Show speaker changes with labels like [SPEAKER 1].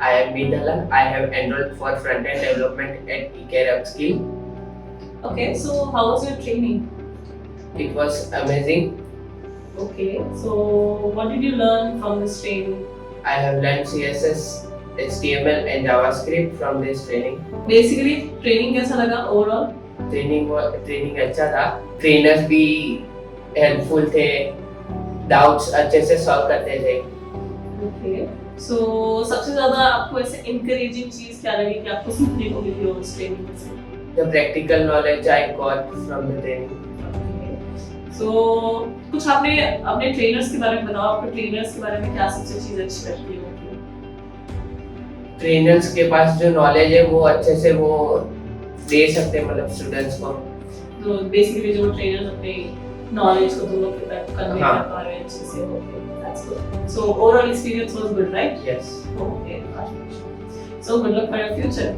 [SPEAKER 1] I am Vidala. I have enrolled for front-end development at eCare Upskill.
[SPEAKER 2] Okay, so how was your training?
[SPEAKER 1] It was amazing.
[SPEAKER 2] Okay, so what did you learn from this training?
[SPEAKER 1] I have learned CSS, HTML and JavaScript from this training.
[SPEAKER 2] Basically, training कैसा लगा overall?
[SPEAKER 1] Training अच्छा था. Trainers भी helpful थे. Doubts अच्छे से solve करते थे.
[SPEAKER 2] Okay, so सबसे ज़्यादा आपको ऐसे encouraging चीज़ क्या लगी कि आपको सीखने को मिली हो उस ट्रेनिंग से?
[SPEAKER 1] The practical knowledge I got from the training.
[SPEAKER 2] So कुछ आपने अपने ट्रेनर्स के बारे में बताओ. आपके ट्रेनर्स के बारे में क्या सबसे चीज़ अच्छी लगती है?
[SPEAKER 1] ट्रेनर्स के पास जो नॉलेज है वो अच्छे से वो दे सकते हैं मतलब स्टूडेंट्स को.
[SPEAKER 2] तो बेसिकली जो ट्रेनर्स अपने नॉलेज को तुम लोग के तक कन्वे कर पा रहे हैं अच्छे से. Okay, that's good. So overall experience was good, right?
[SPEAKER 1] Yes.
[SPEAKER 2] Okay, so good luck for your future.